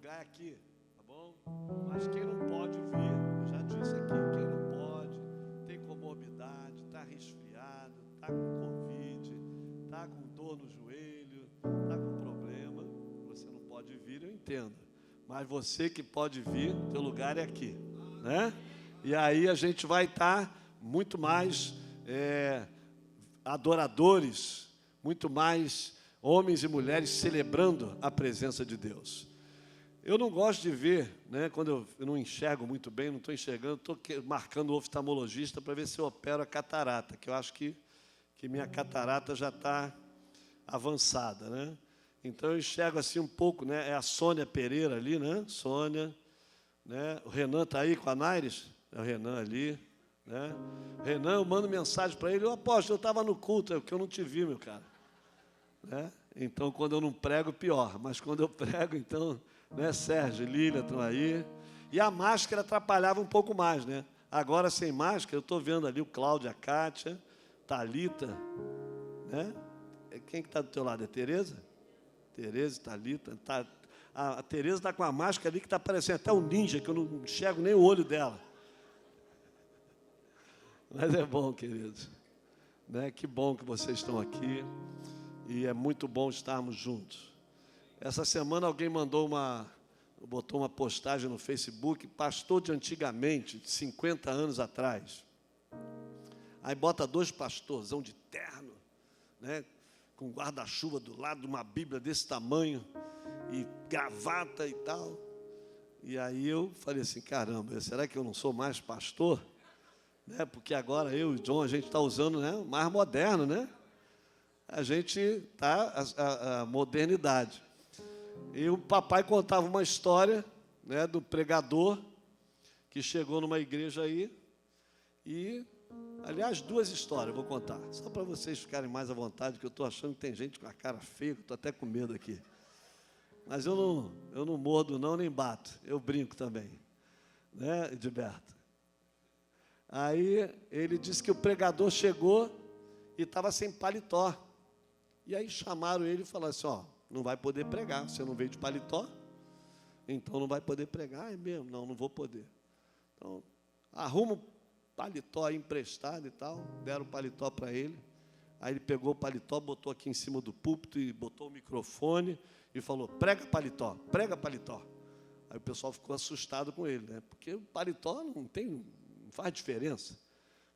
lugar é aqui, tá bom? Mas quem não pode vir, eu já disse aqui, quem não pode, tem comorbidade, está resfriado, está com Covid, está com dor no joelho, está com problema, você não pode vir, eu entendo. Mas você que pode vir, teu lugar é aqui, né? E aí a gente vai estar muito mais adoradores, muito mais homens e mulheres celebrando a presença de Deus. Eu não gosto de ver, né, quando eu não enxergo muito bem, não estou enxergando, estou marcando o oftalmologista para ver se eu opero a catarata, que eu acho que minha catarata já está avançada, né? Então eu enxergo assim um pouco, né? É a Sônia Pereira ali, né? Sônia, né? O Renan está aí com a Naires, é o Renan ali, né? Renan, eu mando mensagem para ele, eu aposto, eu estava no culto, é porque eu não te vi, meu cara, né? Então quando eu não prego, pior, mas quando eu prego, então, né? Sérgio, Lília estão aí, e a máscara atrapalhava um pouco mais, né? Agora sem máscara, eu estou vendo ali o Cláudio, a Kátia, Thalita, né? Quem que está do teu lado? É Tereza? Tereza, Thalita, a Tereza está com a máscara ali que está parecendo até um ninja, que eu não enxergo nem o olho dela. Mas é bom, queridos, né? Que bom que vocês estão aqui e é muito bom estarmos juntos. Essa semana alguém botou uma postagem no Facebook, pastor de antigamente, de 50 anos atrás. Aí bota 2 pastorzão de terno, né? Com guarda-chuva do lado de uma Bíblia desse tamanho, e gravata e tal. E aí eu falei assim, caramba, será que eu não sou mais pastor? Né? Porque agora eu e o John, a gente está usando, né, mais moderno, né? A gente está a modernidade. E o papai contava uma história, né, do pregador que chegou numa igreja aí e... Aliás, 2 histórias, eu vou contar, só para vocês ficarem mais à vontade, que eu estou achando que tem gente com a cara feia, estou até com medo aqui. Mas eu não mordo não, nem bato, eu brinco também, né, Edilberto? Aí ele disse que o pregador chegou e estava sem paletó. E aí chamaram ele e falaram assim, ó, não vai poder pregar, você não veio de paletó, então não vai poder pregar. É mesmo? Não vou poder. Então, arruma paletó emprestado e tal, deram o paletó para ele, aí ele pegou o paletó, botou aqui em cima do púlpito e botou o microfone e falou, prega paletó, prega paletó. Aí o pessoal ficou assustado com ele, né? Porque o paletó não faz diferença.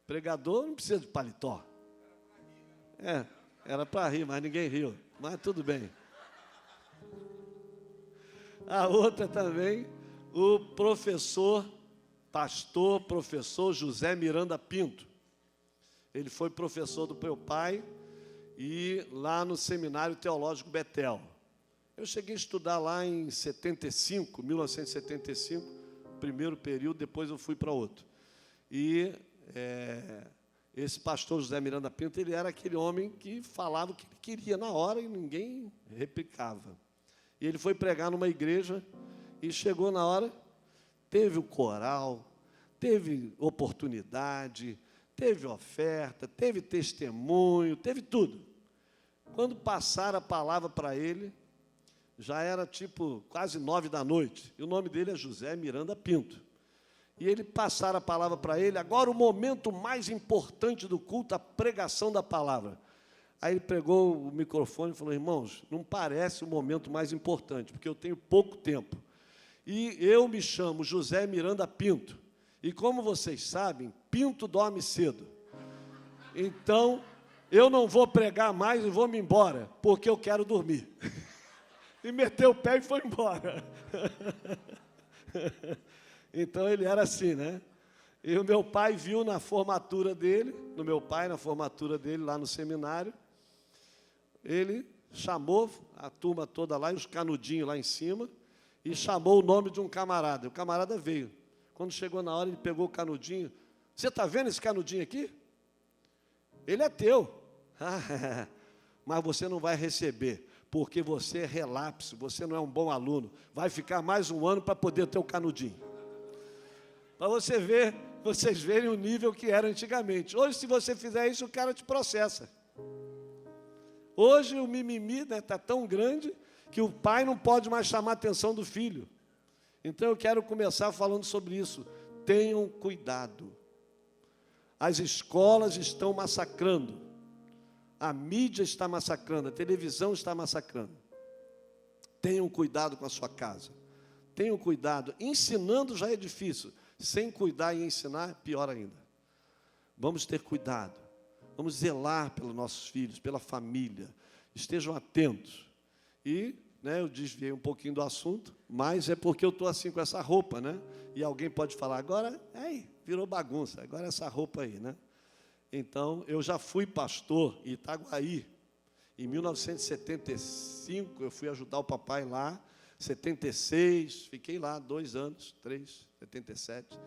Pregador não precisa de paletó. Era para rir, mas ninguém riu, mas tudo bem. A outra também, o professor José Miranda Pinto. Ele foi professor do meu pai e lá no Seminário Teológico Betel. Eu cheguei a estudar lá em 1975, primeiro período, depois eu fui para outro. E esse pastor José Miranda Pinto, ele era aquele homem que falava o que ele queria na hora e ninguém replicava. E ele foi pregar numa igreja e chegou na hora, teve o coral, teve oportunidade, teve oferta, teve testemunho, teve tudo. Quando passaram a palavra para ele, já era tipo quase 9 da noite, e o nome dele é José Miranda Pinto. E ele passaram a palavra para ele, agora o momento mais importante do culto, a pregação da palavra. Aí ele pegou o microfone e falou, irmãos, não parece o momento mais importante, porque eu tenho pouco tempo. E eu me chamo José Miranda Pinto. E como vocês sabem, Pinto dorme cedo. Então, eu não vou pregar mais e vou me embora, porque eu quero dormir. E meteu o pé e foi embora. Então, ele era assim, né? E o meu pai viu na formatura dele, na formatura dele lá no seminário, ele chamou a turma toda lá, e os canudinhos lá em cima, e chamou o nome de um camarada. O camarada veio. Quando chegou na hora, ele pegou o canudinho. Você está vendo esse canudinho aqui? Ele é teu. Mas você não vai receber, porque você é relapso, você não é um bom aluno. Vai ficar mais um ano para poder ter o canudinho. Para vocês verem o nível que era antigamente. Hoje, se você fizer isso, o cara te processa. Hoje, o mimimi está tão grande que o pai não pode mais chamar a atenção do filho. Então eu quero começar falando sobre isso. Tenham cuidado. As escolas estão massacrando. A mídia está massacrando, a televisão está massacrando. Tenham cuidado com a sua casa. Tenham cuidado. Ensinando já é difícil. Sem cuidar e ensinar, pior ainda. Vamos ter cuidado. Vamos zelar pelos nossos filhos, pela família. Estejam atentos. E, eu desviei um pouquinho do assunto, mas é porque eu estou assim com essa roupa, né? E alguém pode falar, agora, virou bagunça, agora essa roupa aí, né? Então, eu já fui pastor em Itaguaí. Em 1975, eu fui ajudar o papai lá. 76, fiquei lá 2 anos, 3, 77.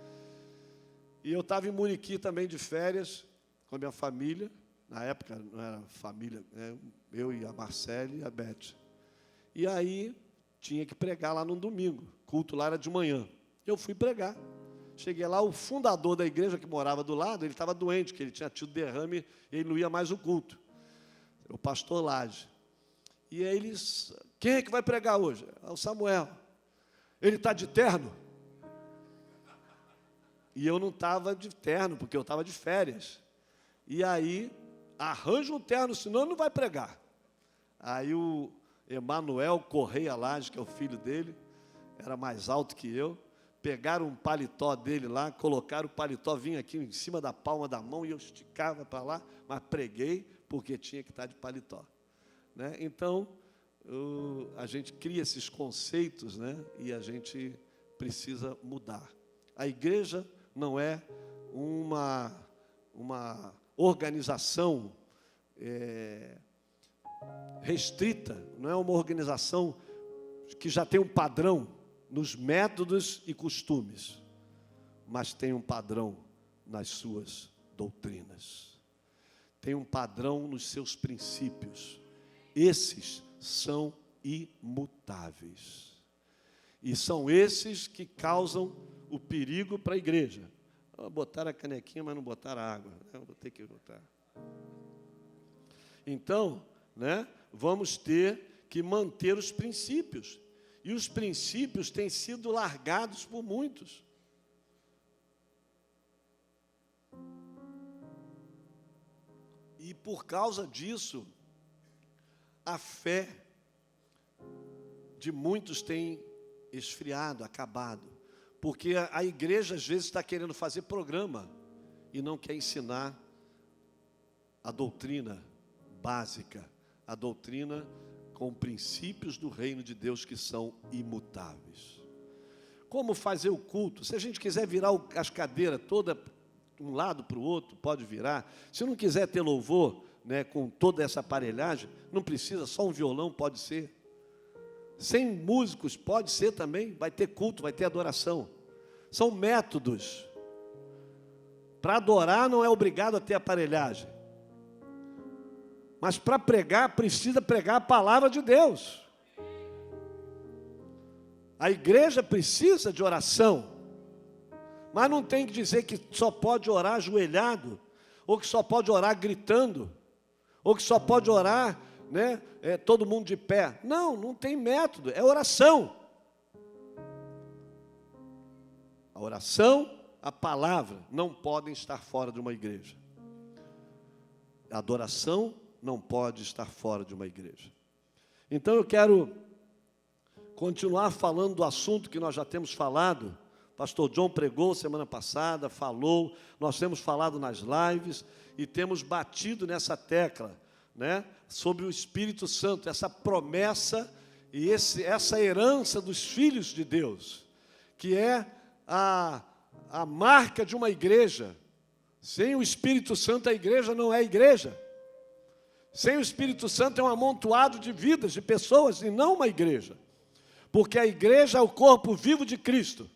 E eu estava em Muriqui também de férias, com a minha família. Na época não era família, né? Eu e a Marcele e a Beth. E aí, tinha que pregar lá no domingo. Culto lá era de manhã. Eu fui pregar. Cheguei lá, o fundador da igreja que morava do lado, ele estava doente, que ele tinha tido derrame e ele não ia mais o culto. O pastor Laje. E aí eles, quem é que vai pregar hoje? É o Samuel. Ele está de terno? E eu não estava de terno, porque eu estava de férias. E aí, arranja um terno, senão não vai pregar. Aí o Emanuel Correia Laje, que é o filho dele, era mais alto que eu, pegaram um paletó dele lá, colocaram o paletó, vinha aqui em cima da palma da mão e eu esticava para lá, mas preguei porque tinha que estar de paletó. Né? Então, a gente cria esses conceitos, né? E a gente precisa mudar. A igreja não é uma organização restrita, não é uma organização que já tem um padrão nos métodos e costumes, mas tem um padrão nas suas doutrinas, tem um padrão nos seus princípios. Esses são imutáveis. E são esses que causam o perigo para a igreja. Botaram a canequinha, mas não botaram a água. Eu vou ter que botar. Então, vamos ter que manter os princípios. E os princípios têm sido largados por muitos. E por causa disso, a fé de muitos tem esfriado, acabado. Porque a igreja, às vezes, está querendo fazer programa e não quer ensinar a doutrina básica, a doutrina com princípios do reino de Deus que são imutáveis. Como fazer o culto? Se a gente quiser virar as cadeiras toda de um lado para o outro, pode virar. Se não quiser ter louvor, com toda essa aparelhagem, não precisa, só um violão pode ser. Sem músicos pode ser também, vai ter culto, vai ter adoração. São métodos. Para adorar não é obrigado a ter aparelhagem. Mas para pregar, precisa pregar a palavra de Deus. A igreja precisa de oração. Mas não tem que dizer que só pode orar ajoelhado, ou que só pode orar gritando, ou que só pode orar, todo mundo de pé. Não tem método, é oração. A oração, a palavra, não podem estar fora de uma igreja. A adoração não pode estar fora de uma igreja. Então eu quero continuar falando do assunto que nós já temos falado. Pastor John pregou semana passada, falou, nós temos falado nas lives e temos batido nessa tecla, sobre o Espírito Santo, essa promessa e essa herança dos filhos de Deus, que é a marca de uma igreja. Sem o Espírito Santo, a igreja não é igreja. Sem o Espírito Santo é um amontoado de vidas, de pessoas, e não uma igreja. Porque a igreja é o corpo vivo de Cristo.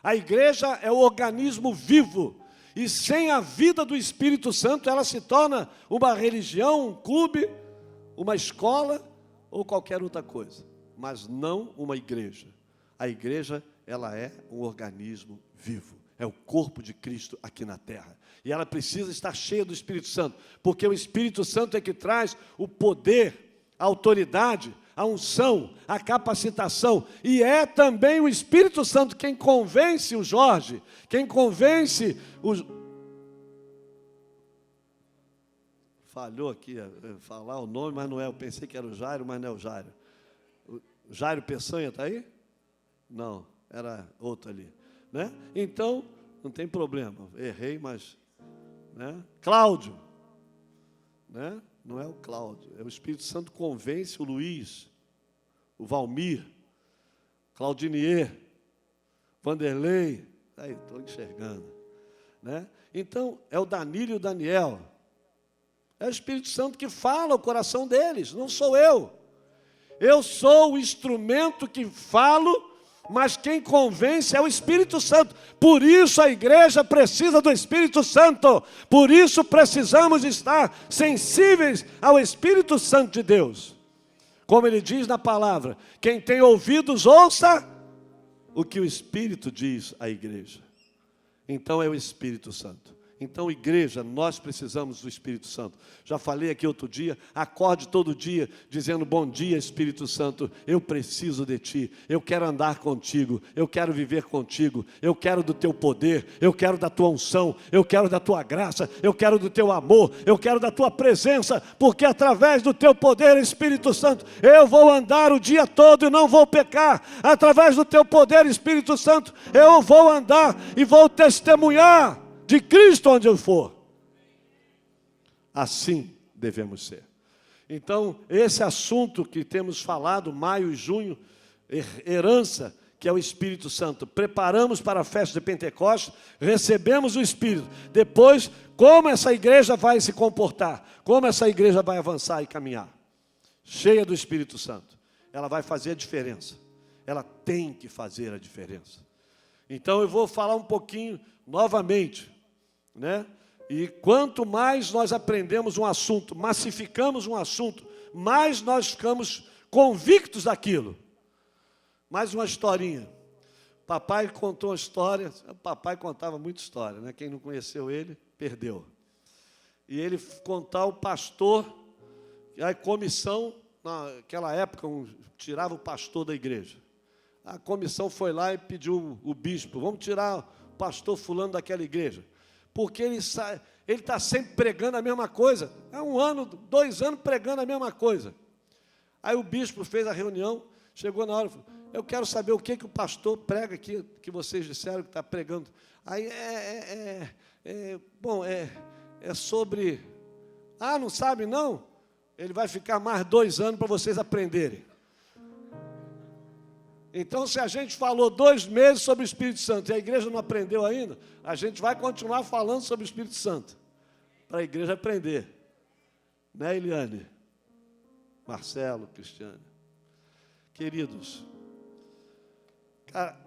A igreja é o organismo vivo. E sem a vida do Espírito Santo, ela se torna uma religião, um clube, uma escola ou qualquer outra coisa. Mas não uma igreja. A igreja, ela é um organismo vivo. É o corpo de Cristo aqui na terra. E ela precisa estar cheia do Espírito Santo. Porque o Espírito Santo é que traz o poder, a autoridade, a unção, a capacitação. E é também o Espírito Santo quem convence o Jorge, quem convence os... Falhou aqui falar o nome, mas não é. Eu pensei que era o Jairo, mas não é o Jairo. O Jairo Peçanha está aí? Não, era outro ali. Né? Então, não tem problema. Errei, mas... Né? Cláudio. Né? Não é o Cláudio. É o Espírito Santo convence o Luiz, o Valmir, Claudinier, Vanderlei. Aí, estou enxergando. Né? Então, é o Danilo e o Daniel. É o Espírito Santo que fala o coração deles, não sou eu. Eu sou o instrumento que falo, mas quem convence é o Espírito Santo. Por isso a igreja precisa do Espírito Santo. Por isso precisamos estar sensíveis ao Espírito Santo de Deus. Como ele diz na palavra, quem tem ouvidos, ouça o que o Espírito diz à igreja. Então é o Espírito Santo. Então, igreja, nós precisamos do Espírito Santo. Já falei aqui outro dia, acorde todo dia dizendo: bom dia, Espírito Santo, eu preciso de Ti, eu quero andar contigo, eu quero viver contigo, eu quero do Teu poder, eu quero da Tua unção, eu quero da Tua graça, eu quero do Teu amor, eu quero da Tua presença, porque através do Teu poder, Espírito Santo, eu vou andar o dia todo e não vou pecar. Através do Teu poder, Espírito Santo, eu vou andar e vou testemunhar de Cristo onde eu for. Assim devemos ser. Então, esse assunto que temos falado, maio e junho, herança, que é o Espírito Santo. Preparamos para a festa de Pentecostes, recebemos o Espírito. Depois, como essa igreja vai se comportar? Como essa igreja vai avançar e caminhar? Cheia do Espírito Santo. Ela vai fazer a diferença. Ela tem que fazer a diferença. Então, eu vou falar um pouquinho novamente, né? E quanto mais nós aprendemos um assunto, massificamos um assunto, mais nós ficamos convictos daquilo. Mais uma historinha. Papai contou uma história. Papai contava muita história, né? Quem não conheceu ele, perdeu. E ele contar o pastor, a comissão, naquela época, tirava o pastor da igreja. A comissão foi lá e pediu o bispo: vamos tirar o pastor fulano daquela igreja. Porque ele está sempre pregando a mesma coisa. Há 1 ano, 2 anos pregando a mesma coisa. Aí o bispo fez a reunião, chegou na hora e falou: eu quero saber o que o pastor prega aqui, que vocês disseram que está pregando. Aí é sobre... Ah, não sabe não? Ele vai ficar mais 2 anos para vocês aprenderem. Então, se a gente falou 2 meses sobre o Espírito Santo e a igreja não aprendeu ainda, a gente vai continuar falando sobre o Espírito Santo, para a igreja aprender. Né, Eliane? Marcelo, Cristiane. Queridos,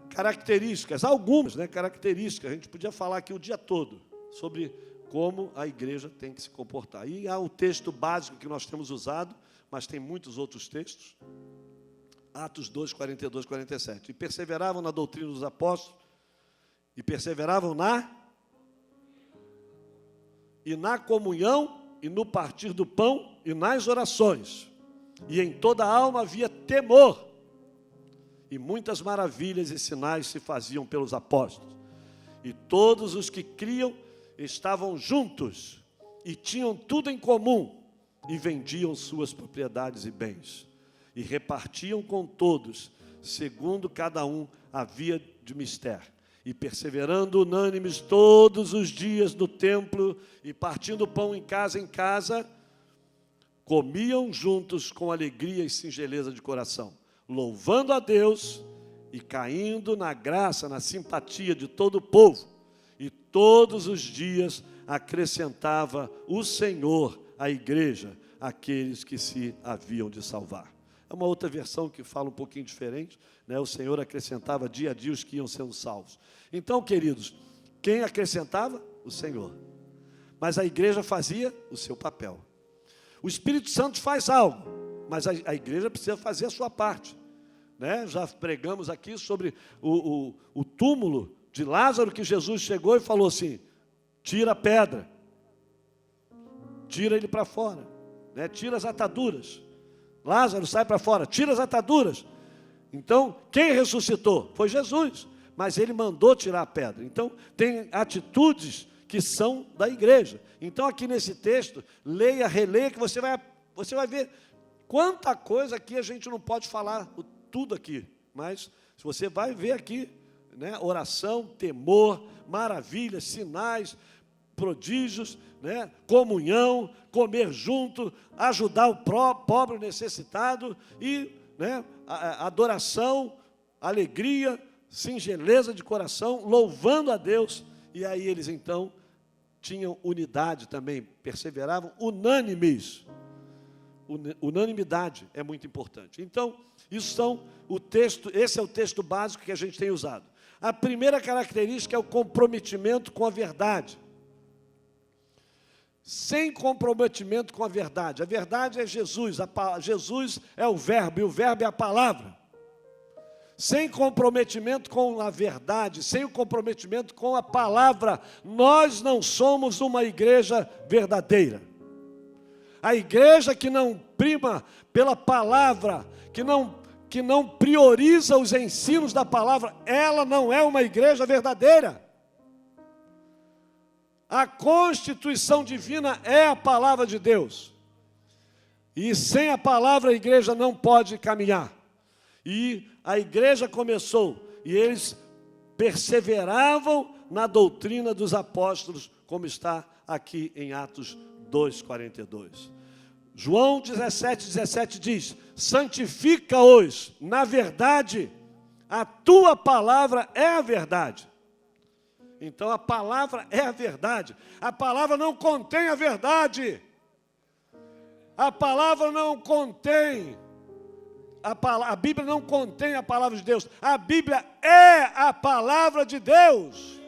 características, algumas, né, características, a gente podia falar aqui o dia todo sobre como a igreja tem que se comportar. E há o texto básico que nós temos usado, mas tem muitos outros textos. Atos 2, 42, 47. E perseveravam na doutrina dos apóstolos, e perseveravam na comunhão, e no partir do pão, e nas orações. E em toda a alma havia temor, e muitas maravilhas e sinais se faziam pelos apóstolos. E todos os que criam estavam juntos, e tinham tudo em comum, e vendiam suas propriedades e bens. E repartiam com todos, segundo cada um havia de mister. E perseverando unânimes todos os dias no templo, e partindo pão em casa, comiam juntos com alegria e singeleza de coração, louvando a Deus e caindo na graça, na simpatia de todo o povo. E todos os dias acrescentava o Senhor à igreja aqueles que se haviam de salvar. É uma outra versão que fala um pouquinho diferente, né? O Senhor acrescentava dia a dia os que iam sendo salvos. Então, queridos, quem acrescentava? O Senhor. Mas a igreja fazia o seu papel. O Espírito Santo faz algo, mas a igreja precisa fazer a sua parte. Né? Já pregamos aqui sobre o túmulo de Lázaro, que Jesus chegou e falou assim: tira a pedra, tira ele para fora, né? Tira as ataduras. Lázaro, sai para fora, tira as ataduras. Então, quem ressuscitou? Foi Jesus, mas ele mandou tirar a pedra. Então, tem atitudes que são da igreja. Então, aqui nesse texto, leia, releia, que você vai ver quanta coisa aqui a gente não pode falar tudo aqui, mas você vai ver aqui, né, oração, temor, maravilhas, sinais, prodígios, né, comunhão, comer junto, ajudar o pobre necessitado e, né, adoração, alegria, singeleza de coração, louvando a Deus. E aí eles então tinham unidade também, perseveravam unânimes. Unanimidade é muito importante. Então, esse é o texto básico que a gente tem usado. A primeira característica é o comprometimento com a verdade. Sem comprometimento com a verdade é Jesus, Jesus é o verbo, e o verbo é a palavra. Sem comprometimento com a verdade, sem o comprometimento com a palavra, nós não somos uma igreja verdadeira. A igreja que não prima pela palavra, que não prioriza os ensinos da palavra, ela não é uma igreja verdadeira. A constituição divina é a palavra de Deus. E sem a palavra a igreja não pode caminhar. E a igreja começou, e eles perseveravam na doutrina dos apóstolos, como está aqui em Atos 2:42. João 17:17 diz: santifica-os na verdade, a tua palavra é a verdade. Então a palavra é a verdade. A palavra não contém a verdade. A palavra não contém. A Bíblia não contém a palavra de Deus. A Bíblia é a palavra de Deus.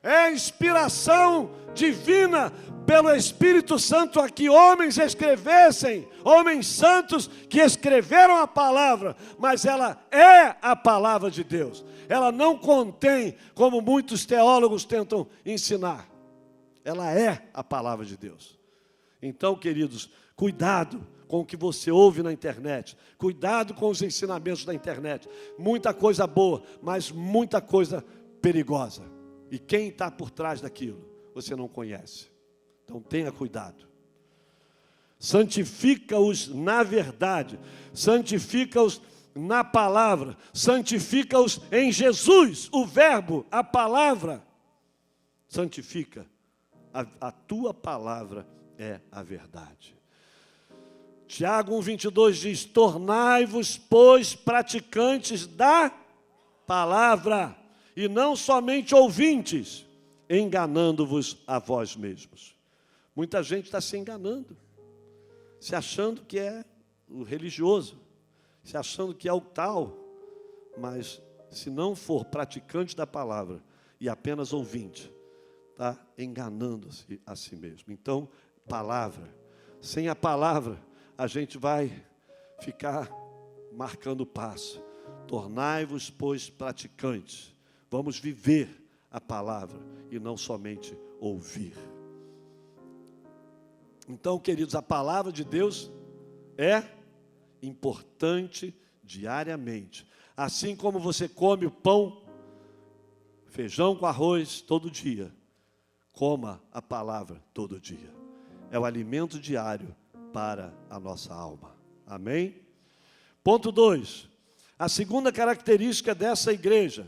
É a inspiração divina pelo Espírito Santo a que homens escrevessem, homens santos que escreveram a palavra, mas ela é a palavra de Deus. Ela não contém, como muitos teólogos tentam ensinar. Ela é a palavra de Deus. Então, queridos, cuidado com o que você ouve na internet. Cuidado com os ensinamentos da internet. Muita coisa boa, mas muita coisa perigosa. E quem está por trás daquilo, você não conhece. Então tenha cuidado. Santifica-os na verdade. Santifica-os na palavra. Santifica-os em Jesus, o verbo, a palavra. Santifica. A tua palavra é a verdade. Tiago 1:22 diz: tornai-vos, pois, praticantes da palavra, e não somente ouvintes, enganando-vos a vós mesmos. Muita gente está se enganando, se achando que é o religioso, se achando que é o tal, mas se não for praticante da palavra e apenas ouvinte, está enganando-se a si mesmo. Então, palavra. Sem a palavra, a gente vai ficar marcando passo. Tornai-vos, pois, praticantes. Vamos viver a palavra e não somente ouvir. Então, queridos, a palavra de Deus é importante diariamente. Assim como você come o pão, feijão com arroz todo dia, coma a palavra todo dia. É o alimento diário para a nossa alma. Amém? Ponto 2. A segunda característica dessa igreja,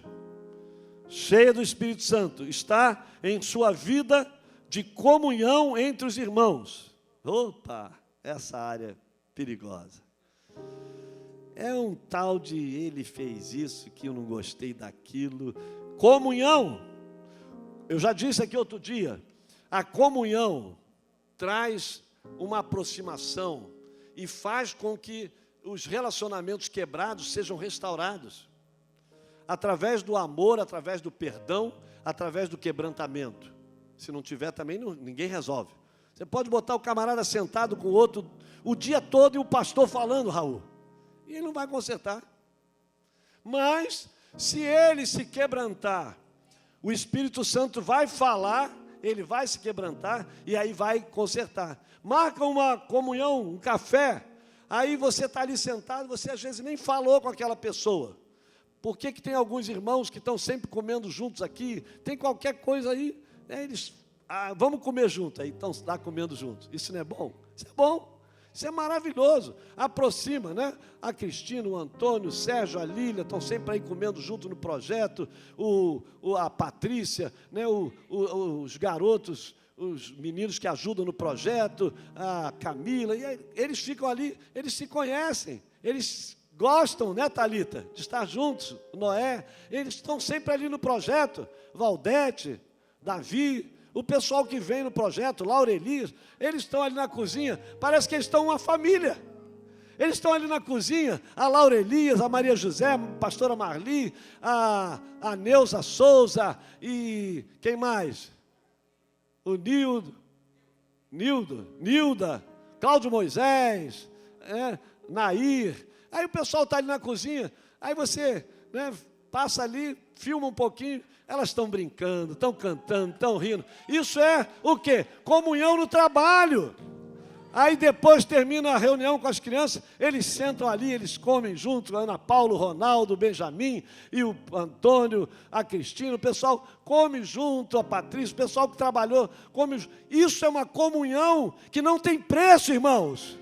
cheia do Espírito Santo, está em sua vida de comunhão entre os irmãos. Opa, essa área perigosa. É um tal de ele fez isso, que eu não gostei daquilo. Comunhão. Eu já disse aqui outro dia, a comunhão traz uma aproximação e faz com que os relacionamentos quebrados sejam restaurados. Através do amor, através do perdão, através do quebrantamento. Se não tiver também, ninguém resolve. Você pode botar o camarada sentado com o outro o dia todo e o pastor falando, Raul, e ele não vai consertar. Mas, se ele se quebrantar, o Espírito Santo vai falar, ele vai se quebrantar e aí vai consertar. Marca uma comunhão, um café, Aí você está ali sentado, você às vezes nem falou com aquela pessoa. Por que tem alguns irmãos que estão sempre comendo juntos aqui? Tem qualquer coisa aí, né, eles, vamos comer junto, aí estão lá comendo juntos. Isso não é bom? Isso é bom, isso é maravilhoso. Aproxima, né? A Cristina, o Antônio, o Sérgio, a Lília, estão sempre aí comendo junto no projeto, a Patrícia, né? Os garotos, os meninos que ajudam no projeto, a Camila, e aí, eles ficam ali, eles se conhecem, eles gostam, né, Thalita, de estar juntos, Noé, eles estão sempre ali no projeto, Valdete, Davi, o pessoal que vem no projeto, Laura Elias, eles estão ali na cozinha, parece que eles estão uma família. Eles estão ali na cozinha, a Laura Elias, a Maria José, a pastora Marli, a Neuza Souza e quem mais? O Nilda, Cláudio Moisés, Nair. Aí o pessoal está ali na cozinha, aí você, né, passa ali, filma um pouquinho, elas estão brincando, estão cantando, estão rindo. Isso é o quê? Comunhão no trabalho. Aí depois termina a reunião com as crianças, eles sentam ali, eles comem junto, a Ana Paula, o Ronaldo, o Benjamin e o Antônio, a Cristina, o pessoal come junto, a Patrícia, o pessoal que trabalhou, come junto. Isso é uma comunhão que não tem preço, irmãos.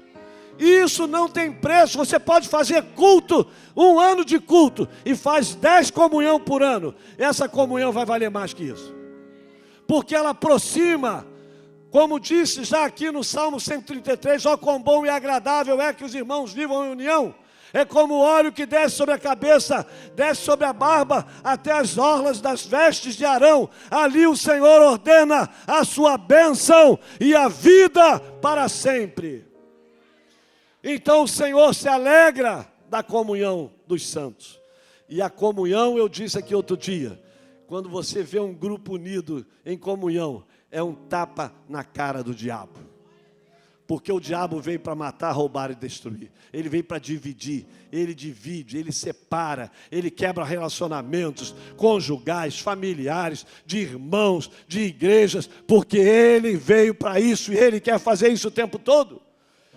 Isso não tem preço. Você pode fazer culto, 1 ano de culto, e faz 10 comunhão por ano. Essa comunhão vai valer mais que isso. Porque ela aproxima, como disse já aqui no Salmo 133, ó quão bom e agradável é que os irmãos vivam em união. É como o óleo que desce sobre a cabeça, desce sobre a barba, até as orlas das vestes de Arão. Ali o Senhor ordena a sua bênção e a vida para sempre. Então o Senhor se alegra da comunhão dos santos. E a comunhão, eu disse aqui outro dia, quando você vê um grupo unido em comunhão, é um tapa na cara do diabo. Porque o diabo veio para matar, roubar e destruir. Ele veio para dividir, ele divide, ele separa, ele quebra relacionamentos conjugais, familiares, de irmãos, de igrejas, porque ele veio para isso e ele quer fazer isso o tempo todo.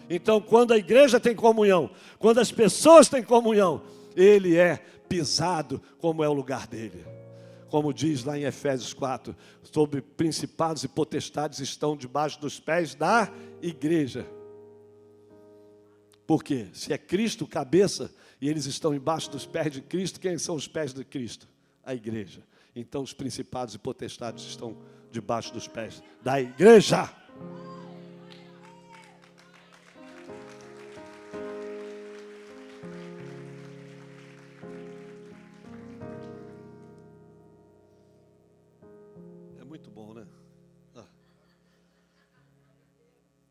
Então, quando a igreja tem comunhão, quando as pessoas têm comunhão, ele é pisado como é o lugar dele. Como diz lá em Efésios 4, sobre principados e potestades estão debaixo dos pés da igreja. Por quê? Se é Cristo cabeça e eles estão embaixo dos pés de Cristo, quem são os pés de Cristo? A igreja. Então os principados e potestades estão debaixo dos pés da igreja. Muito bom, né?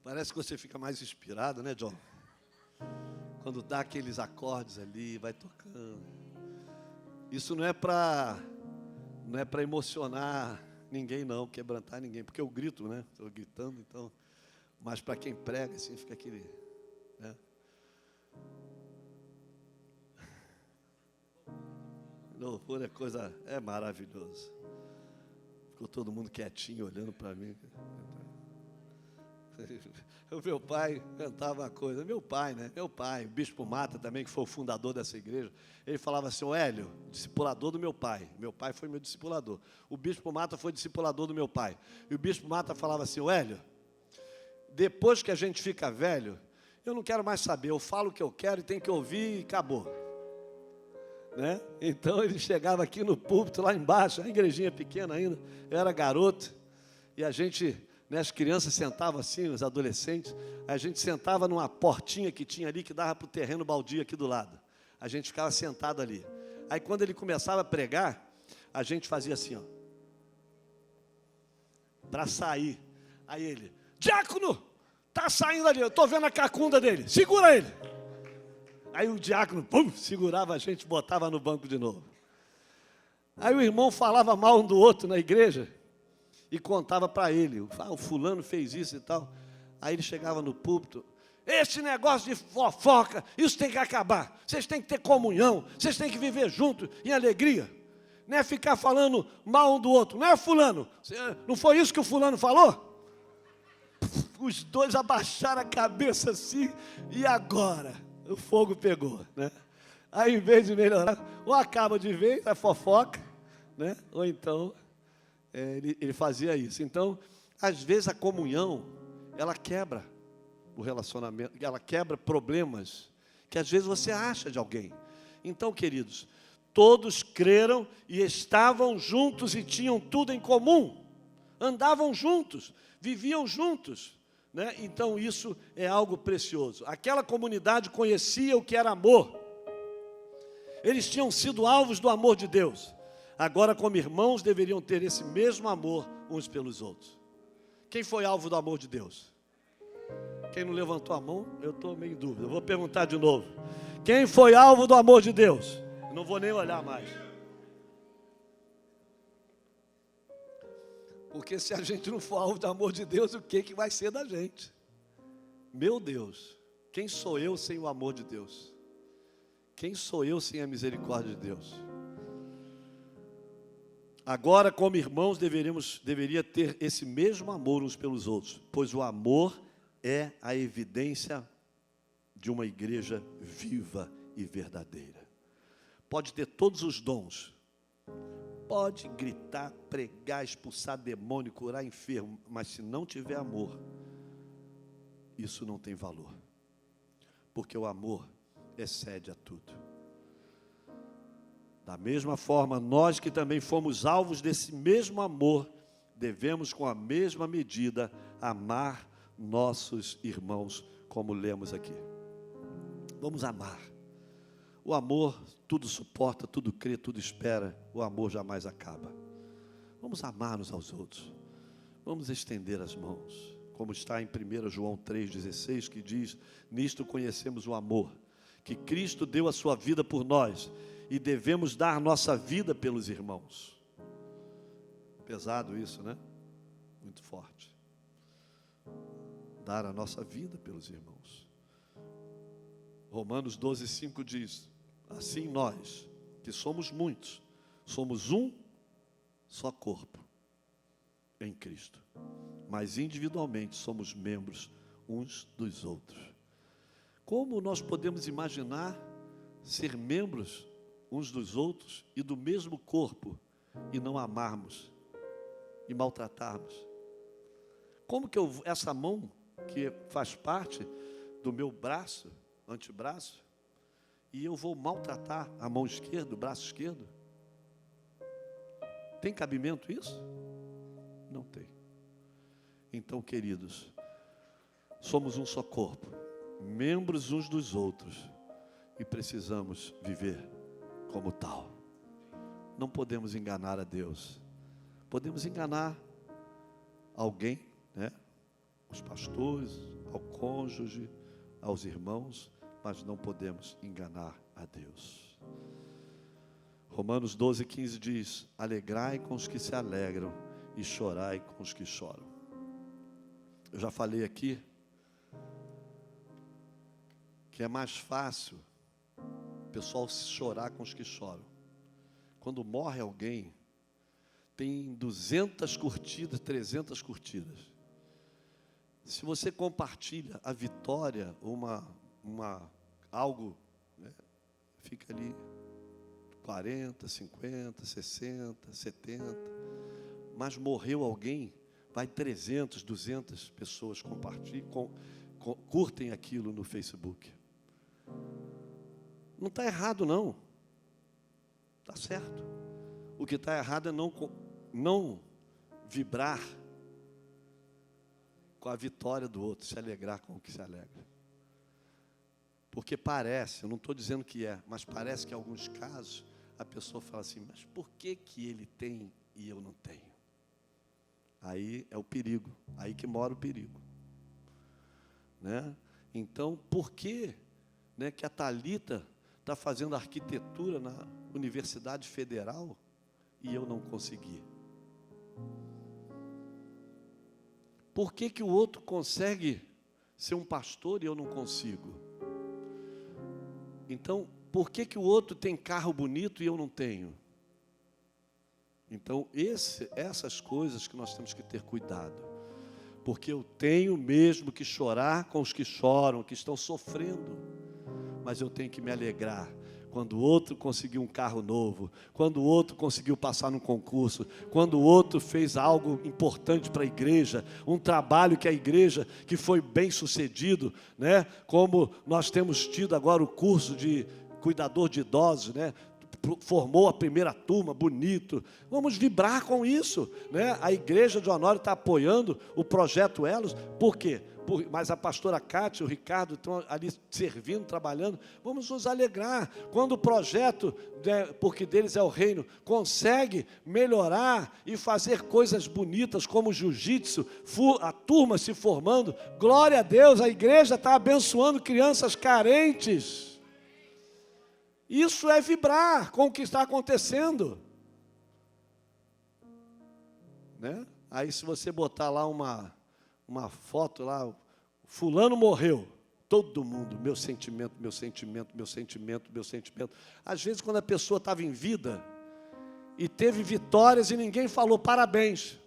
Parece que você fica mais inspirado, né, John? Quando dá aqueles acordes ali, vai tocando. Isso não é para emocionar ninguém, não, quebrantar ninguém, porque eu grito, né? Estou gritando, então. Mas para quem prega, assim, fica aquele, né? Louvor é coisa, é maravilhoso. Ficou todo mundo quietinho, olhando para mim. O meu pai cantava uma coisa, meu pai, né? Meu pai, o Bispo Mata também, que foi o fundador dessa igreja, ele falava assim, o Hélio, discipulador do meu pai foi meu discipulador. O Bispo Mata foi discipulador do meu pai. E o Bispo Mata falava assim, o Hélio, depois que a gente fica velho, eu não quero mais saber, eu falo o que eu quero e tem que ouvir e acabou. Né? Então ele chegava aqui no púlpito, lá embaixo, a igrejinha pequena ainda, eu era garoto, e a gente, né, as crianças sentavam assim, os adolescentes, a gente sentava numa portinha que tinha ali, que dava para o terreno baldio aqui do lado, a gente ficava sentado ali. Aí quando ele começava a pregar, a gente fazia assim, ó, para sair. Aí ele, diácono, está saindo ali, eu estou vendo a cacunda dele, segura ele. Aí o diácono, segurava a gente, botava no banco de novo. Aí o irmão falava mal um do outro na igreja e contava para ele, o fulano fez isso e tal. Aí ele chegava no púlpito, esse negócio de fofoca, isso tem que acabar. Vocês têm que ter comunhão, vocês têm que viver junto, em alegria. Não é ficar falando mal um do outro. Não é fulano, não foi isso que o fulano falou? os dois abaixaram a cabeça assim, e agora? O fogo pegou, né? Aí, em vez de melhorar, ou acaba de vez a fofoca, né? Ou então, ele fazia isso. Então, às vezes a comunhão, ela quebra o relacionamento, ela quebra problemas que às vezes você acha de alguém. Então, queridos, todos creram e estavam juntos e tinham tudo em comum. Andavam juntos, viviam juntos, né? Então isso é algo precioso. Aquela comunidade conhecia o que era amor. Eles tinham sido alvos do amor de Deus. Agora, como irmãos, deveriam ter esse mesmo amor uns pelos outros. Quem foi alvo do amor de Deus? Quem não levantou a mão, eu estou meio em dúvida. Eu vou perguntar de novo. Quem foi alvo do amor de Deus? Não vou nem olhar mais. Porque se a gente não for alvo do amor de Deus, o que vai ser da gente? Meu Deus, quem sou eu sem o amor de Deus? Quem sou eu sem a misericórdia de Deus? Agora, como irmãos, deveria ter esse mesmo amor uns pelos outros, pois o amor é a evidência de uma igreja viva e verdadeira. Pode ter todos os dons, pode gritar, pregar, expulsar demônio, curar enfermo, mas se não tiver amor, isso não tem valor, porque o amor excede a tudo. Da mesma forma, nós que também fomos alvos desse mesmo amor, devemos com a mesma medida amar nossos irmãos, como lemos aqui. Vamos amar. O amor tudo suporta, tudo crê, tudo espera. O amor jamais acaba. Vamos amar uns aos outros. Vamos estender as mãos. Como está em 1 João 3,16, que diz: nisto conhecemos o amor, que Cristo deu a sua vida por nós, e devemos dar nossa vida pelos irmãos. Pesado isso, né? Muito forte. Dar a nossa vida pelos irmãos. Romanos 12,5 diz: assim nós, que somos muitos, somos um só corpo em Cristo, mas individualmente somos membros uns dos outros. Como nós podemos imaginar ser membros uns dos outros e do mesmo corpo e não amarmos e maltratarmos? Como que essa mão que faz parte do meu braço, antebraço, e eu vou maltratar a mão esquerda, o braço esquerdo? Tem cabimento isso? Não tem. Então, queridos, somos um só corpo, membros uns dos outros, e precisamos viver como tal. Não podemos enganar a Deus. Podemos enganar alguém, né? Os pastores, ao cônjuge, aos irmãos, mas não podemos enganar a Deus. Romanos 12,15 diz: alegrai com os que se alegram e chorai com os que choram. Eu já falei aqui que é mais fácil o pessoal chorar com os que choram. Quando morre alguém, tem 200 curtidas, 300 curtidas. Se você compartilha a vitória, algo, né, fica ali 40, 50, 60, 70. Mas morreu alguém, vai 300, 200 pessoas compartilham, curtem aquilo no Facebook. Não está errado, não. Está certo. O que está errado é não vibrar com a vitória do outro, se alegrar com o que se alegra. Porque parece, eu não estou dizendo que é, mas parece que em alguns casos a pessoa fala assim: mas por que ele tem e eu não tenho? Aí é o perigo, aí que mora o perigo, né? Então, por que, né, que a Thalita está fazendo arquitetura na Universidade Federal e eu não consegui? Por que o outro consegue ser um pastor e eu não consigo? Então, por que o outro tem carro bonito e eu não tenho? Então, essas coisas que nós temos que ter cuidado. porque eu tenho mesmo que chorar com os que choram, que estão sofrendo, mas eu tenho que me alegrar quando o outro conseguiu um carro novo, quando o outro conseguiu passar num concurso, quando o outro fez algo importante para a igreja, um trabalho que a igreja, que foi bem sucedido, né? Como nós temos tido agora o curso de cuidador de idosos, né? Formou a primeira turma, bonito. Vamos vibrar com isso, né? A igreja de Honório está apoiando o projeto Elos. Por quê? Mas a pastora Cátia e o Ricardo estão ali servindo, trabalhando. Vamos nos alegrar quando o projeto, porque deles é o reino, consegue melhorar e fazer coisas bonitas como o jiu-jitsu, a turma se formando. Glória a Deus, a igreja está abençoando crianças carentes. Isso é vibrar com o que está acontecendo, né? Aí se você botar lá uma foto lá, fulano morreu, todo mundo, meu sentimento, meu sentimento, meu sentimento, meu sentimento. Às vezes quando a pessoa estava em vida e teve vitórias e ninguém falou parabéns,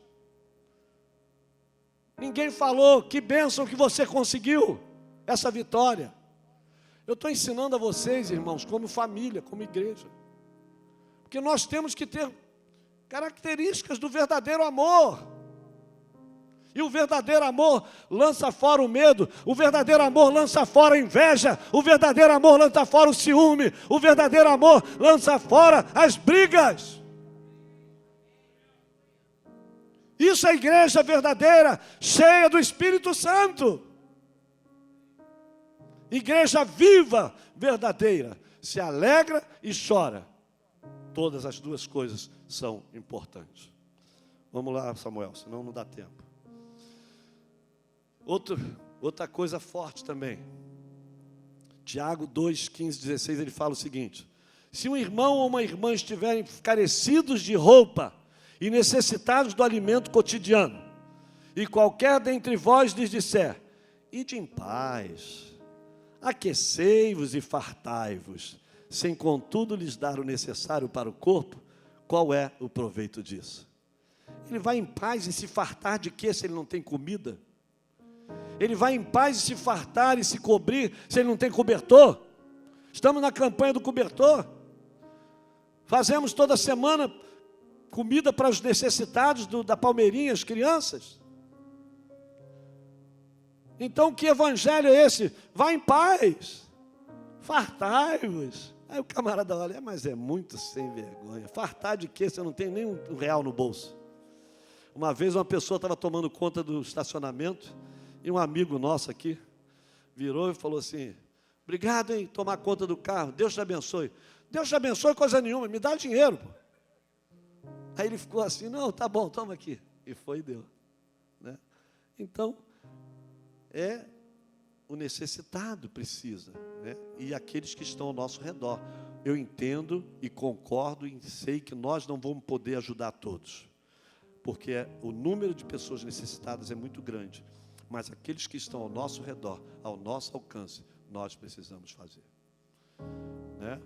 ninguém falou que bênção que você conseguiu essa vitória. Eu estou ensinando a vocês, irmãos, como família, como igreja, porque nós temos que ter características do verdadeiro amor. E o verdadeiro amor lança fora o medo, o verdadeiro amor lança fora a inveja, o verdadeiro amor lança fora o ciúme, o verdadeiro amor lança fora as brigas. Isso é a igreja verdadeira, cheia do Espírito Santo. Igreja viva, verdadeira, se alegra e chora. Todas as duas coisas são importantes. Vamos lá, Samuel, senão não dá tempo. Outra coisa forte também. Tiago 2, 15, 16, ele fala o seguinte: se um irmão ou uma irmã estiverem carecidos de roupa e necessitados do alimento cotidiano, e qualquer dentre vós lhes disser, ide em paz, aquecei-vos e fartai-vos, sem contudo lhes dar o necessário para o corpo, qual é o proveito disso? Ele vai em paz e se fartar de quê se ele não tem comida? Ele vai em paz e se fartar e se cobrir se ele não tem cobertor? Estamos na campanha do cobertor. Fazemos toda semana comida para os necessitados da Palmeirinha, as crianças. Então que evangelho é esse? Vai em paz, fartai-vos. Aí o camarada olha, mas é muito sem vergonha. Fartar de quê? Você não tem nem um real no bolso. Uma vez uma pessoa estava tomando conta do estacionamento e um amigo nosso aqui virou e falou assim, obrigado, hein, tomar conta do carro, Deus te abençoe. Deus te abençoe coisa nenhuma, me dá dinheiro, pô. Aí ele ficou assim, não, tá bom, toma aqui. E foi e deu, né? Então, o necessitado precisa, né? E aqueles que estão ao nosso redor. Eu entendo e concordo e sei que nós não vamos poder ajudar todos, porque o número de pessoas necessitadas é muito grande, mas aqueles que estão ao nosso redor, ao nosso alcance, nós precisamos fazer, né?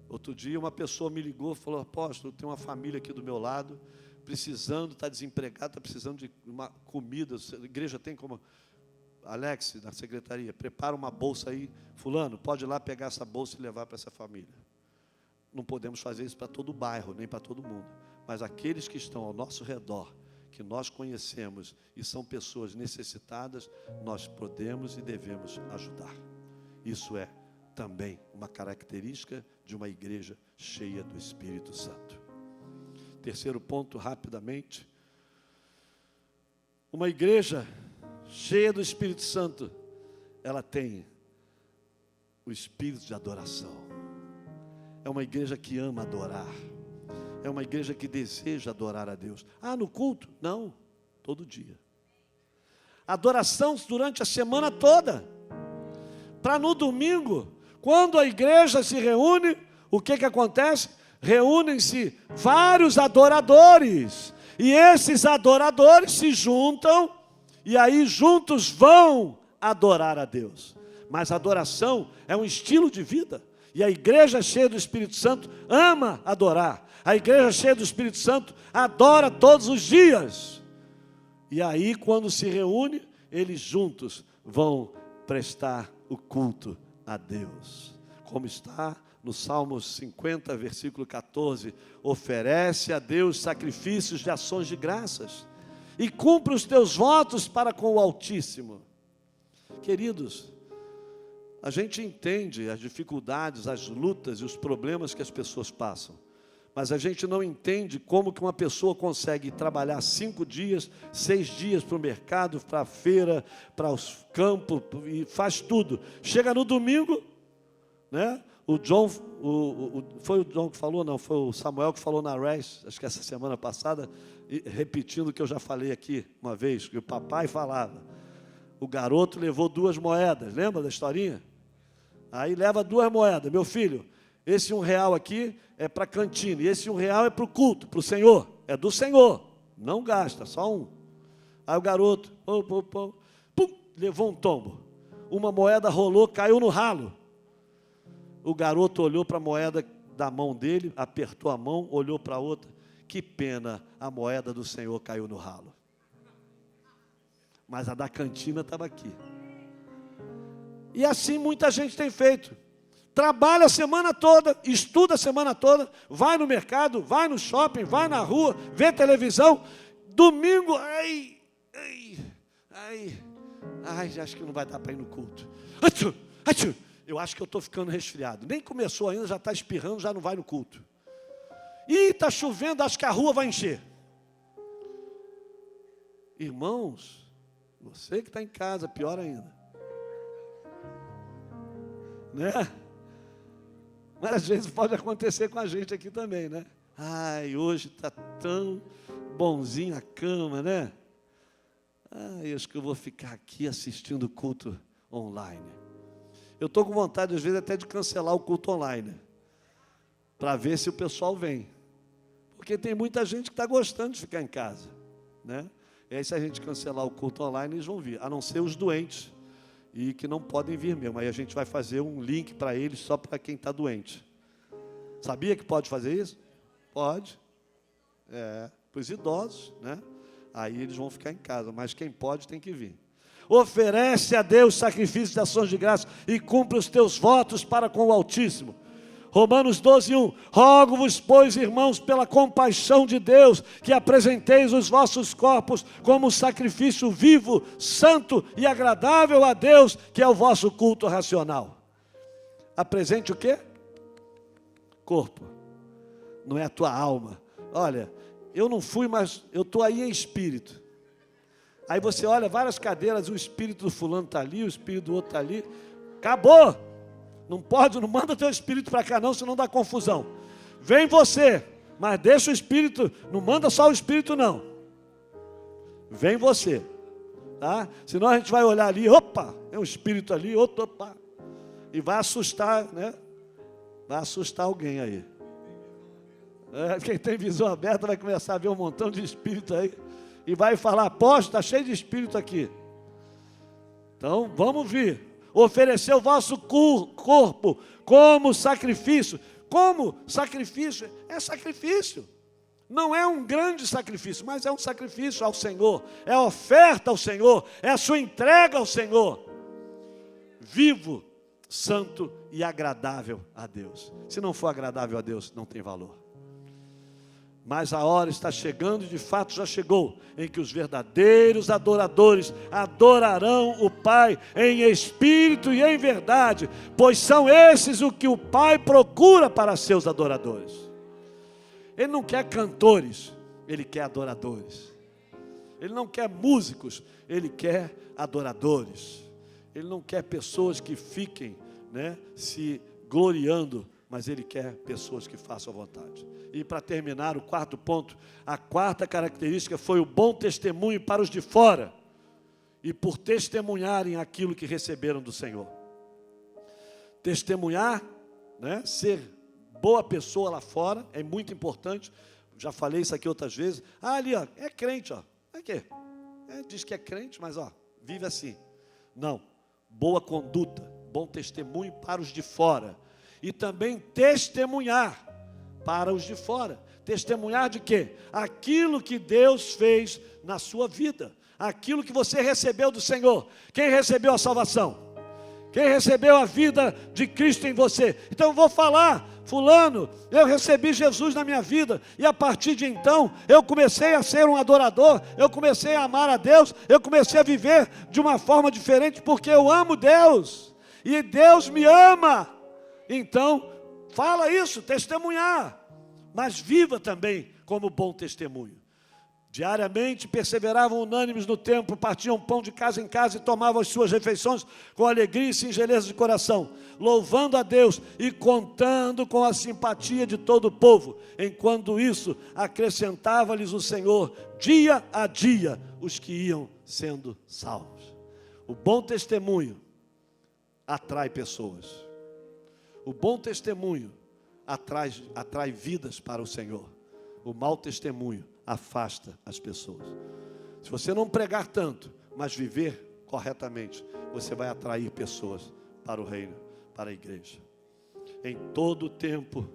Outro dia uma pessoa me ligou e falou, apóstolo, tem uma família aqui do meu lado, precisando, está desempregado, está precisando de uma comida, a igreja tem como... Alex, da secretaria, prepara uma bolsa aí, fulano, pode ir lá pegar essa bolsa e levar para essa família. Não podemos fazer isso para todo o bairro, nem para todo mundo, mas aqueles que estão ao nosso redor, que nós conhecemos e são pessoas necessitadas, nós podemos e devemos ajudar. Isso é também uma característica de uma igreja cheia do Espírito Santo. Terceiro ponto, rapidamente. Uma igreja cheia do Espírito Santo, ela tem o espírito de adoração. É uma igreja que ama adorar. É uma igreja que deseja adorar a Deus. Ah, no culto? Não, todo dia. Adoração durante a semana toda. Para no domingo, quando a igreja se reúne, o que acontece? Reúnem-se vários adoradores. E esses adoradores se juntam e aí juntos vão adorar a Deus. Mas a adoração é um estilo de vida. E a igreja cheia do Espírito Santo ama adorar. A igreja cheia do Espírito Santo adora todos os dias. E aí, quando se reúne, eles juntos vão prestar o culto a Deus. Como está no Salmos 50, versículo 14, oferece a Deus sacrifícios de ações de graças e cumpre os teus votos para com o Altíssimo. Queridos, a gente entende as dificuldades, as lutas e os problemas que as pessoas passam, mas a gente não entende como que uma pessoa consegue trabalhar 5 dias, 6 dias para o mercado, para a feira, para os campos, e faz tudo. Chega no domingo, né? O John, foi o John que falou? Não, foi o Samuel que falou na RES, acho que essa semana passada, repetindo o que eu já falei aqui uma vez, que o papai falava. O garoto levou 2 moedas, lembra da historinha? Aí leva 2 moedas, meu filho, esse R$1 aqui é para a cantina, e esse R$1 é para o culto, para o Senhor, é do Senhor, não gasta, só 1. Aí o garoto, pum, levou um tombo, uma moeda rolou, caiu no ralo. O garoto olhou para a moeda da mão dele, apertou a mão, olhou para a outra, que pena, a moeda do Senhor caiu no ralo. Mas a da cantina estava aqui. E assim muita gente tem feito. Trabalha a semana toda, estuda a semana toda, vai no mercado, vai no shopping, vai na rua, vê televisão. Domingo, acho que não vai dar para ir no culto. Eu acho que eu estou ficando resfriado. Nem começou ainda, já está espirrando, já não vai no culto. Ih, está chovendo, acho que a rua vai encher. Irmãos, você que está em casa, pior ainda. Né? Mas às vezes pode acontecer com a gente aqui também, né? Ai, hoje está tão bonzinho a cama, né? Ai, acho que eu vou ficar aqui assistindo o culto online. Eu estou com vontade, às vezes, até de cancelar o culto online, para ver se o pessoal vem. Porque tem muita gente que está gostando de ficar em casa, né? E aí, se a gente cancelar o culto online, eles vão vir, a não ser os doentes, e que não podem vir mesmo. Aí a gente vai fazer um link para eles, só para quem está doente. Sabia que pode fazer isso? Pode. Para os idosos, né? Aí eles vão ficar em casa, mas quem pode tem que vir. Oferece a Deus sacrifícios de ações de graça e cumpre os teus votos para com o Altíssimo. Romanos 12:1. Rogo-vos, pois, irmãos, pela compaixão de Deus, que apresenteis os vossos corpos como sacrifício vivo, santo e agradável a Deus, que é o vosso culto racional. Apresente o quê? Corpo. Não é a tua alma. Olha, eu não fui, mas eu estou aí em espírito. Aí você olha várias cadeiras, o espírito do fulano está ali, o espírito do outro está ali. Acabou! Não pode, não manda teu espírito para cá não, senão dá confusão. Vem você, mas deixa o espírito, não manda só o espírito não. Vem você, tá? Senão a gente vai olhar ali, opa, é um espírito ali, outro, opa. E vai assustar, né? Vai assustar alguém aí. Quem tem visão aberta vai começar a ver um montão de espírito aí. E vai falar, apóstolo, está cheio de espírito aqui. Então, vamos vir. Oferecer o vosso corpo como sacrifício. Como sacrifício? É sacrifício. Não é um grande sacrifício, mas é um sacrifício ao Senhor. É oferta ao Senhor. É a sua entrega ao Senhor. Vivo, santo e agradável a Deus. Se não for agradável a Deus, não tem valor. Mas a hora está chegando, e de fato já chegou, em que os verdadeiros adoradores adorarão o Pai em espírito e em verdade, pois são esses o que o Pai procura para seus adoradores. Ele não quer cantores, Ele quer adoradores. Ele não quer músicos, Ele quer adoradores. Ele não quer pessoas que fiquem, né, se gloriando, mas Ele quer pessoas que façam a vontade. E para terminar, o 4º ponto, a 4ª característica foi o bom testemunho para os de fora, e por testemunharem aquilo que receberam do Senhor. Testemunhar, né, ser boa pessoa lá fora, é muito importante. Já falei isso aqui outras vezes. Ali, ó, é crente, ó. É quê? Diz que é crente, mas ó, vive assim. Não, boa conduta, bom testemunho para os de fora. E também testemunhar para os de fora. Testemunhar de quê? Aquilo que Deus fez na sua vida. Aquilo que você recebeu do Senhor. Quem recebeu a salvação? Quem recebeu a vida de Cristo em você? Então eu vou falar, fulano, eu recebi Jesus na minha vida, e a partir de então, eu comecei a ser um adorador, eu comecei a amar a Deus, eu comecei a viver de uma forma diferente, porque eu amo Deus, e Deus me ama. Então, fala isso, testemunhar, mas viva também como bom testemunho. Diariamente perseveravam unânimes no templo, partiam pão de casa em casa e tomavam as suas refeições com alegria e singeleza de coração, louvando a Deus e contando com a simpatia de todo o povo. Enquanto isso, acrescentava-lhes o Senhor, dia a dia, os que iam sendo salvos. O bom testemunho atrai pessoas. O bom testemunho atrai vidas para o Senhor. O mau testemunho afasta as pessoas. Se você não pregar tanto, mas viver corretamente, você vai atrair pessoas para o reino, para a igreja. Em todo o tempo,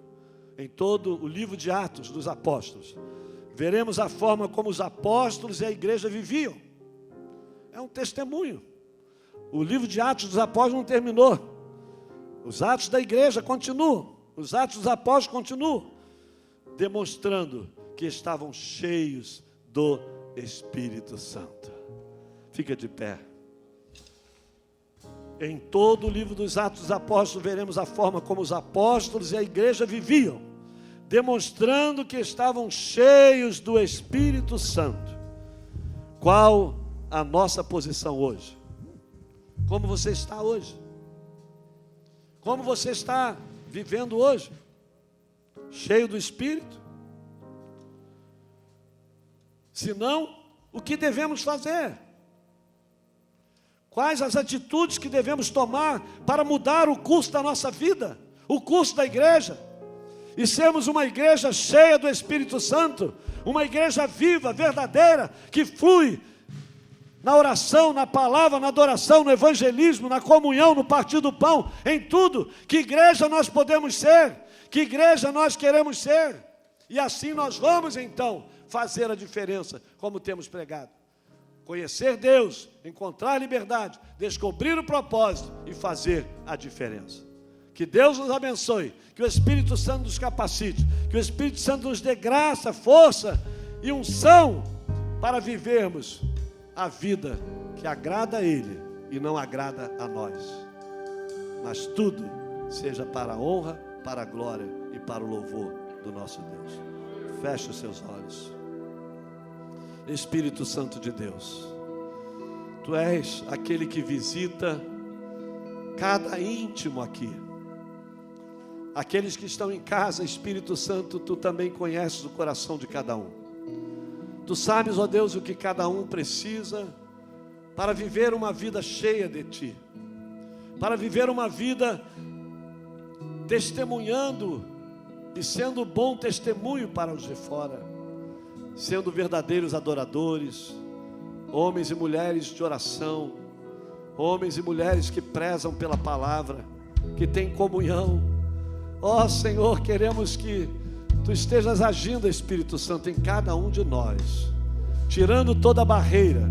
em todo o livro de Atos dos Apóstolos, veremos a forma como os apóstolos e a igreja viviam. É um testemunho. O livro de Atos dos Apóstolos não terminou. Os atos da igreja continuam. Os atos dos apóstolos continuam, demonstrando que estavam cheios do Espírito Santo. Fica de pé. Em todo o livro dos Atos dos Apóstolos, veremos a forma como os apóstolos e a igreja viviam, demonstrando que estavam cheios do Espírito Santo. Qual a nossa posição hoje? Como você está hoje? Como você está vivendo hoje? Cheio do Espírito? Se não, o que devemos fazer? Quais as atitudes que devemos tomar para mudar o curso da nossa vida, o curso da igreja, e sermos uma igreja cheia do Espírito Santo, uma igreja viva, verdadeira, que flui na oração, na palavra, na adoração, no evangelismo, na comunhão, no partir do pão, em tudo. Que igreja nós podemos ser? Que igreja nós queremos ser? E assim nós vamos então fazer a diferença, como temos pregado. Conhecer Deus, encontrar liberdade, descobrir o propósito e fazer a diferença. Que Deus nos abençoe, que o Espírito Santo nos capacite, que o Espírito Santo nos dê graça, força e unção para vivermos a vida que agrada a Ele e não agrada a nós. Mas tudo seja para a honra, para a glória e para o louvor do nosso Deus. Feche os seus olhos. Espírito Santo de Deus, Tu és aquele que visita cada íntimo aqui. Aqueles que estão em casa, Espírito Santo, Tu também conheces o coração de cada um. Tu sabes, ó Deus, o que cada um precisa para viver uma vida cheia de Ti, para viver uma vida testemunhando e sendo bom testemunho para os de fora, sendo verdadeiros adoradores, homens e mulheres de oração, homens e mulheres que prezam pela palavra, que têm comunhão. Ó Senhor, queremos que Tu estejas agindo, Espírito Santo, em cada um de nós, tirando toda barreira,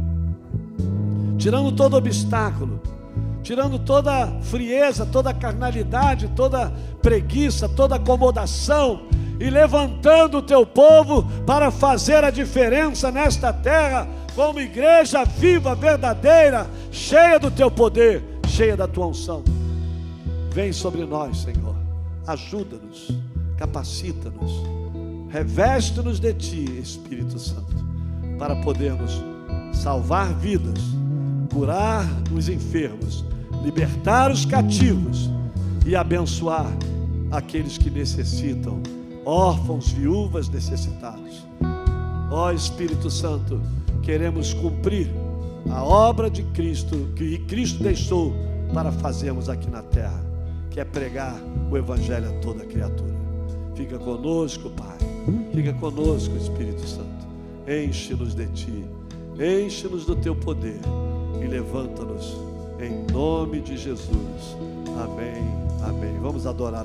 tirando todo obstáculo, tirando toda frieza, toda carnalidade, toda preguiça, toda acomodação, e levantando o Teu povo para fazer a diferença nesta terra, como igreja viva, verdadeira, cheia do Teu poder, cheia da Tua unção. Vem sobre nós, Senhor, ajuda-nos, capacita-nos, reveste-nos de Ti, Espírito Santo, para podermos salvar vidas, curar os enfermos, libertar os cativos e abençoar aqueles que necessitam, órfãos, viúvas necessitados. Ó Espírito Santo, queremos cumprir a obra de Cristo, que Cristo deixou para fazermos aqui na terra, que é pregar o Evangelho a toda criatura. Fica conosco, Pai, fica conosco, Espírito Santo, enche-nos de Ti, enche-nos do Teu poder e levanta-nos em nome de Jesus. Amém, amém. Vamos adorar.